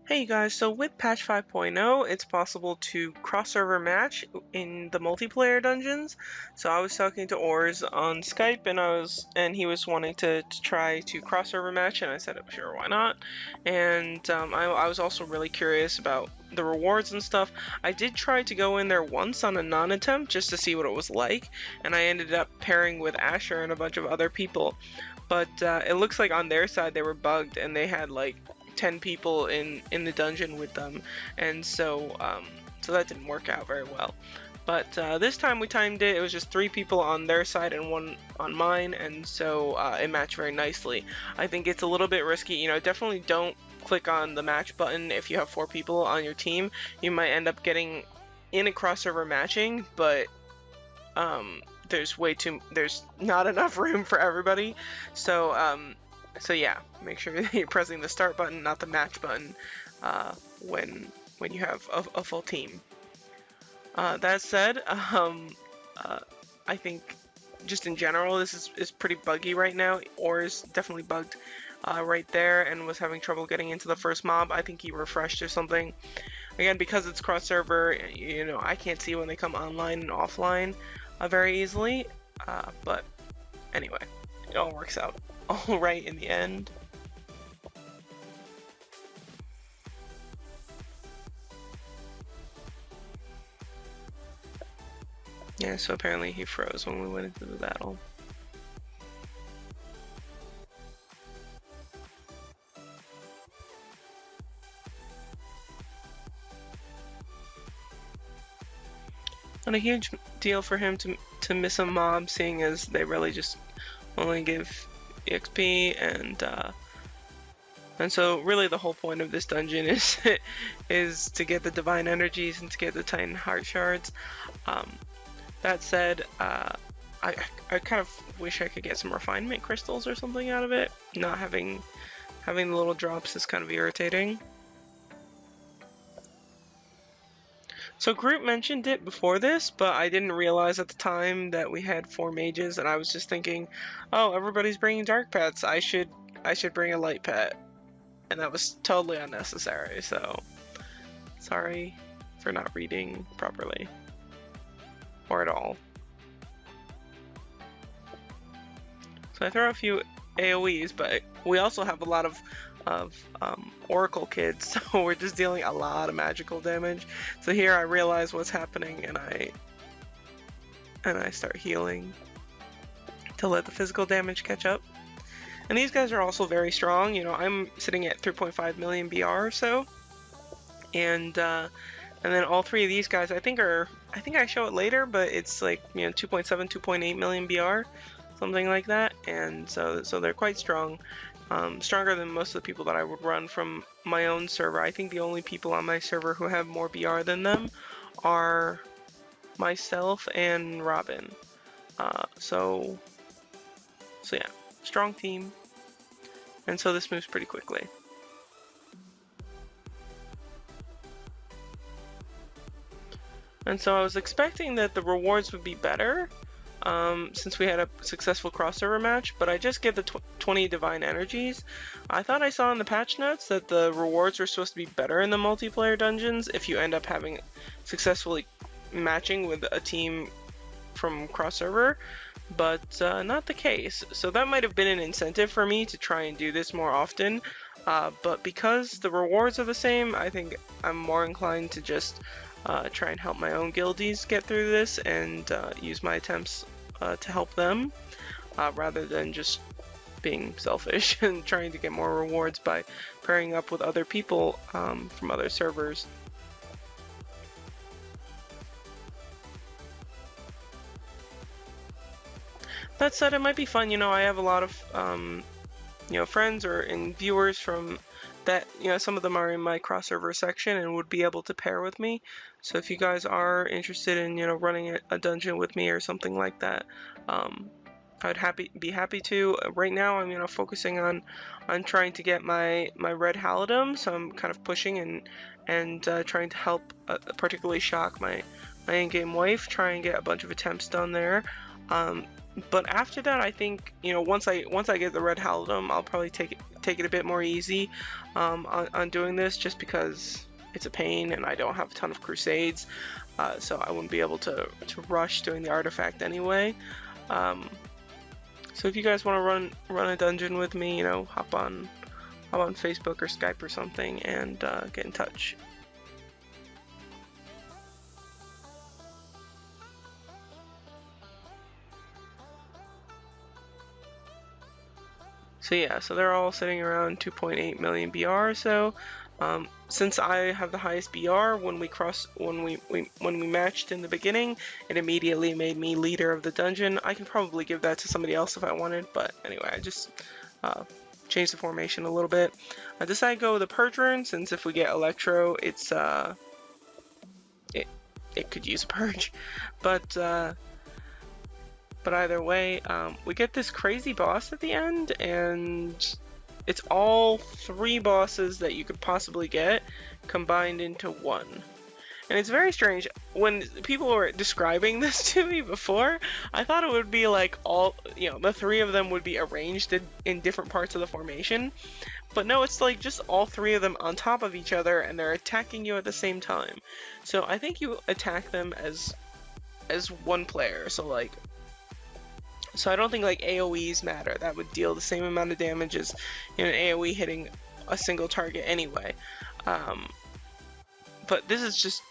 Hey you guys, so with patch 5.0, it's possible to cross-server match in the multiplayer dungeons. So I was talking to Orz on Skype, and he was wanting to try to cross-server match, and I said, sure, why not? And I was also really curious about the rewards and stuff. I did try to go in there once on a non-attempt just to see what it was like, and I ended up pairing with Asher and a bunch of other people. But it looks like on their side they were bugged, and they had like 10 people in the dungeon with them, and so that didn't work out very well. But this time we timed it. It was just 3 people on their side and 1 on mine, and so it matched very nicely. I think it's a little bit risky, you know, definitely don't click on the match button if you have 4 people on your team. You might end up getting in a crossover matching, but there's not enough room for everybody, so yeah, make sure that you're pressing the start button, not the match button, when you have a full team. That said, I think just in general this is pretty buggy right now. Orz definitely bugged right there and was having trouble getting into the first mob. I think he refreshed or something. Again, because it's cross server, you know, I can't see when they come online and offline very easily, but anyway, it all works out all right in the end. Yeah, so apparently he froze when we went into the battle. Not a huge deal for him to miss a mob, seeing as they really just only give EXP, and so really the whole point of this dungeon is to get the divine energies and to get the Titan heart shards. That said, I kind of wish I could get some refinement crystals or something out of it. Not having the little drops is kind of irritating. So Groot mentioned it before this, but I didn't realize at the time that we had 4 mages, and I was just thinking, oh, everybody's bringing dark pets. I should bring a light pet, and that was totally unnecessary. So sorry for not reading properly or at all. So I throw a few AoEs, but we also have a lot of Oracle kids, so we're just dealing a lot of magical damage. So here I realize what's happening, and I start healing to let the physical damage catch up. And these guys are also very strong. You know, I'm sitting at 3.5 million BR or so, and then all 3 of these guys I think I show it later, but it's like, you know, 2.7, 2.8 million BR, something like that, and so they're quite strong. Stronger than most of the people that I would run from my own server. I think the only people on my server who have more BR than them are myself and Robin. So yeah, strong team. And so this moves pretty quickly. And so I was expecting that the rewards would be better, since we had a successful crossover match, but I just get the 20 divine energies. I thought I saw in the patch notes that the rewards were supposed to be better in the multiplayer dungeons if you end up having successfully matching with a team from crossover, but not the case. So that might have been an incentive for me to try and do this more often, but because the rewards are the same, I think I'm more inclined to just try and help my own guildies get through this and use my attempts to help them, rather than just being selfish and trying to get more rewards by pairing up with other people from other servers. That said, it might be fun. You know, I have a lot of you know, friends and viewers from that, you know, some of them are in my crossover section and would be able to pair with me. So if you guys are interested in, you know, running a dungeon with me or something like that, I'd be happy to. Right now I'm, you know, focusing on trying to get my red halidom, so I'm kind of pushing and trying to help particularly Shock, my in-game wife, try and get a bunch of attempts done there. But after that, I think, you know, once I get the red halidom, I'll probably take it a bit more easy on doing this, just because it's a pain and I don't have a ton of crusades, so I wouldn't be able to rush doing the artifact anyway. So if you guys want to run a dungeon with me, you know, hop on Facebook or Skype or something and get in touch. So yeah, so they're all sitting around 2.8 million BR or so. Since I have the highest BR, when we matched in the beginning, it immediately made me leader of the dungeon. I can probably give that to somebody else if I wanted, but anyway, I just changed the formation a little bit. I decided to go with the Purge Rune, since if we get Electro, it's it could use a Purge, but either way, we get this crazy boss at the end, and it's all 3 bosses that you could possibly get combined into one. And it's very strange. When people were describing this to me before, I thought it would be like all, you know, the 3 of them would be arranged in different parts of the formation. But no, it's like just all 3 of them on top of each other, and they're attacking you at the same time. So I think you attack them as one player. So I don't think like AoEs matter. That would deal the same amount of damage as, you know, an AoE hitting a single target anyway. But this is just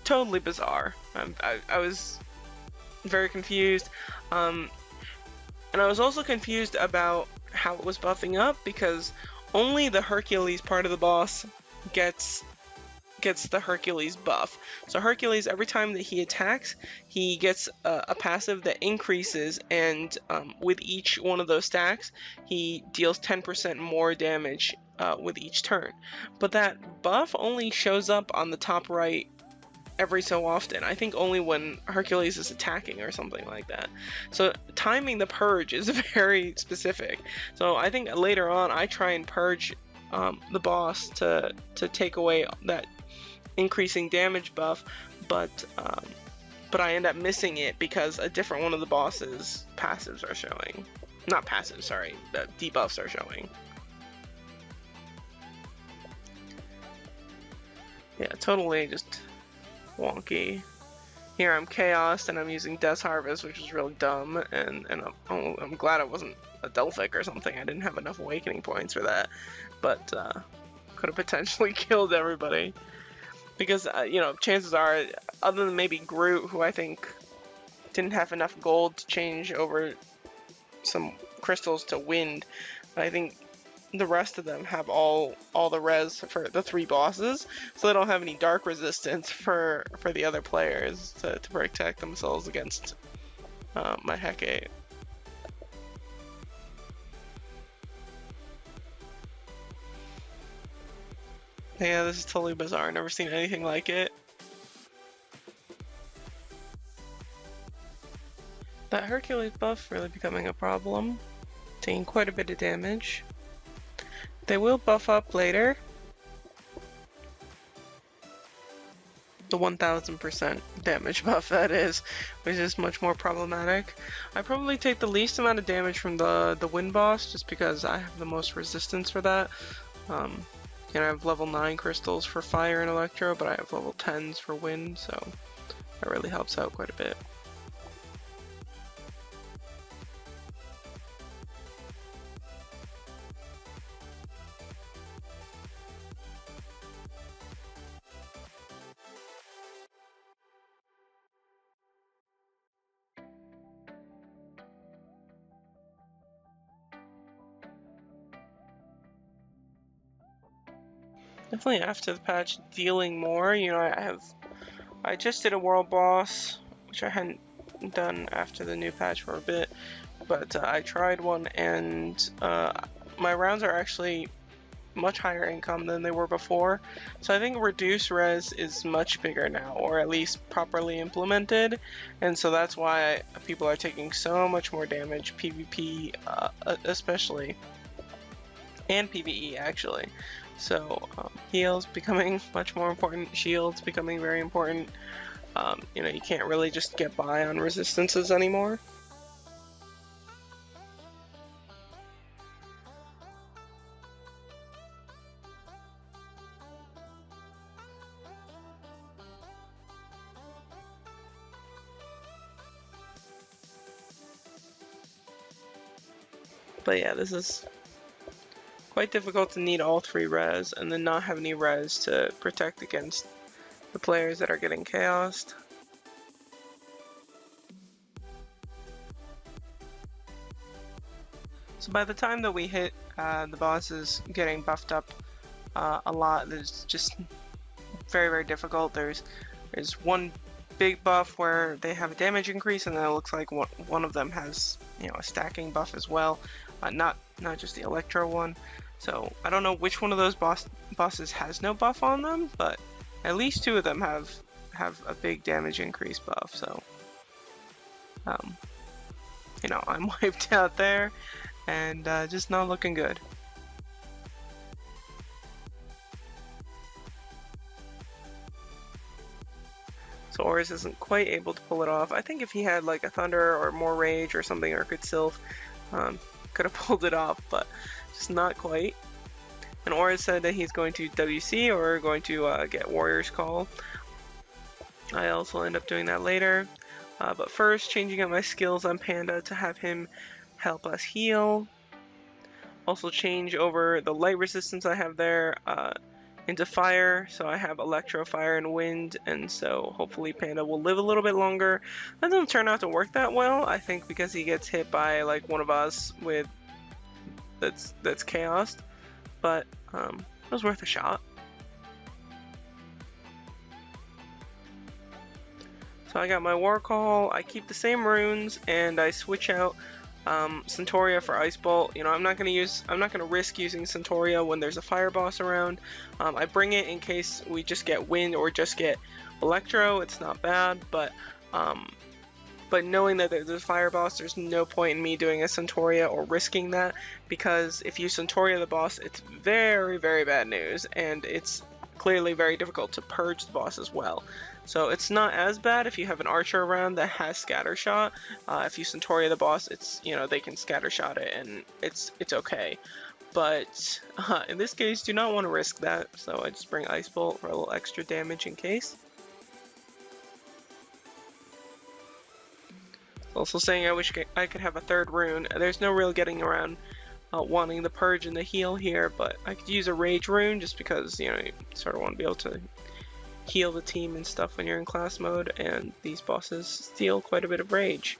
totally bizarre. I was very confused. And I was also confused about how it was buffing up, because only the Hercules part of the boss gets the Hercules buff. So Hercules, every time that he attacks, he gets a passive that increases, and with each one of those stacks, he deals 10% more damage with each turn. But that buff only shows up on the top right every so often. I think only when Hercules is attacking or something like that. So timing the purge is very specific. So I think later on I try and purge the boss to take away that increasing damage buff, but I end up missing it because a different one of the boss's passives are showing. Not passives, sorry, the debuffs are showing. Yeah, totally just wonky. Here I'm Chaos and I'm using Death Harvest, which is really dumb, and I'm glad it wasn't a Delphic or something. I didn't have enough awakening points for that, but could have potentially killed everybody. Because, you know, chances are, other than maybe Groot, who I think didn't have enough gold to change over some crystals to wind, I think the rest of them have all the res for the 3 bosses, so they don't have any dark resistance for the other players to protect themselves against my Hecate. Yeah, this is totally bizarre. Never seen anything like it. That Hercules buff really becoming a problem. Taking quite a bit of damage. They will buff up later. The 1000% damage buff, that is, which is much more problematic. I probably take the least amount of damage from the wind boss, just because I have the most resistance for that. And I have level 9 crystals for fire and electro, but I have level 10s for wind, so that really helps out quite a bit. Definitely after the patch, dealing more. You know, I just did a world boss, which I hadn't done after the new patch for a bit, but I tried one, and my rounds are actually much higher income than they were before. So I think reduce res is much bigger now, or at least properly implemented, and so that's why people are taking so much more damage, PvP especially, and PvE actually. So heals becoming much more important, shields becoming very important. You know, you can't really just get by on resistances anymore. But yeah, this is quite difficult to need all 3 res and then not have any res to protect against the players that are getting chaosed. So by the time that we hit the bosses getting buffed up a lot, there's just very, very difficult. There's one big buff where they have a damage increase, and then it looks like one of them has, you know, a stacking buff as well, not just the Electro one. So I don't know which one of those bosses has no buff on them, but at least 2 of them have a big damage increase buff. So you know, I'm wiped out there, and just not looking good. So Orz isn't quite able to pull it off. I think if he had like a Thunder or more Rage or something, or could Sylph, could have pulled it off, but just not quite. And Orz said that he's going to WC or going to get Warrior's Call. I also end up doing that later. But first, changing up my skills on Panda to have him help us heal. Also change over the light resistance I have there into fire, so I have electro, fire, and wind, and so hopefully Panda will live a little bit longer. That doesn't turn out to work that well, I think, because he gets hit by like one of us with that's chaos, but it was worth a shot. So I got my war call, I keep the same runes, and I switch out Centauria for Ice Bolt. You know, I'm not gonna risk using Centauria when there's a fire boss around. I bring it in case we just get wind or just get electro. It's not bad, but knowing that there's a fire boss, there's no point in me doing a Centauria or risking that, because if you Centauria the boss, it's very, very bad news, and it's clearly very difficult to purge the boss as well. So it's not as bad if you have an archer around that has scatter shot. If you Centauria the boss, it's, you know, they can scatter shot it and it's okay. But in this case, do not want to risk that, so I just bring Ice Bolt for a little extra damage in case. Also saying I wish I could have a 3rd rune. There's no real getting around wanting the purge and the heal here, but I could use a rage rune just because, you know, you sort of want to be able to heal the team and stuff when you're in class mode, and these bosses steal quite a bit of rage.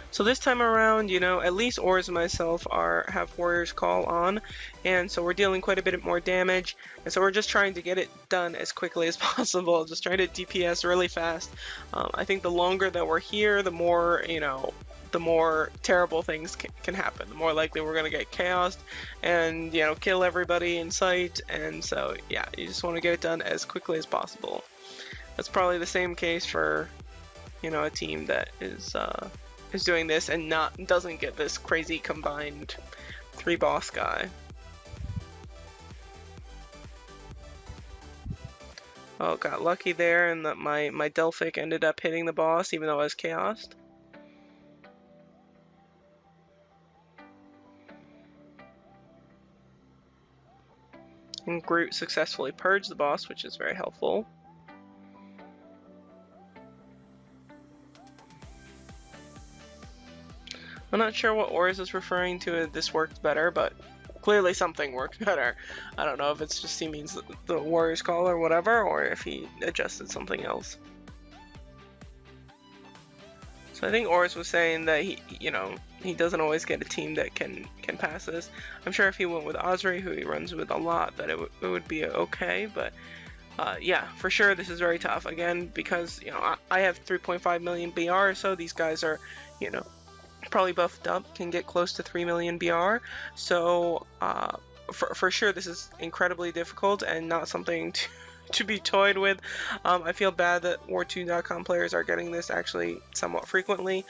So this time around, you know, at least Orz and myself have Warrior's Call on, and so we're dealing quite a bit more damage, and so we're just trying to get it done as quickly as possible, just trying to DPS really fast. I think the longer that we're here, the more, you know, the more terrible things can happen. The more likely we're going to get chaosed and, you know, kill everybody in sight, and so yeah, you just want to get it done as quickly as possible. That's probably the same case for, you know, a team that is doing this and doesn't get this crazy combined 3 boss guy. Oh, got lucky there, and that my Delphic ended up hitting the boss even though I was chaosed. And Groot successfully purged the boss, which is very helpful. I'm not sure what Orz is referring to. This worked better, but clearly something worked better. I don't know if it's just he means the Warrior's Call or whatever, or if he adjusted something else. So I think Orz was saying that he doesn't always get a team that can pass this. I'm sure if he went with Osri, who he runs with a lot, that it would be okay, but yeah, for sure this is very tough. Again, because, you know, I have 3.5 million BR, so these guys are, you know, probably buffed up, can get close to 3 million BR, so for sure this is incredibly difficult and not something to be toyed with. I feel bad that Wartune.com players are getting this actually somewhat frequently.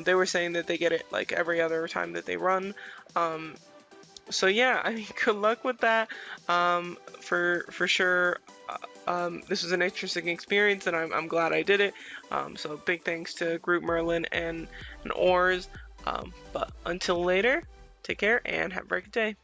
They were saying that they get it like every other time that they run. So yeah, I mean, good luck with that. For sure, this was an interesting experience, and I'm glad I did it. So big thanks to M3RLIN and Orz. But until later, take care and have a very good day.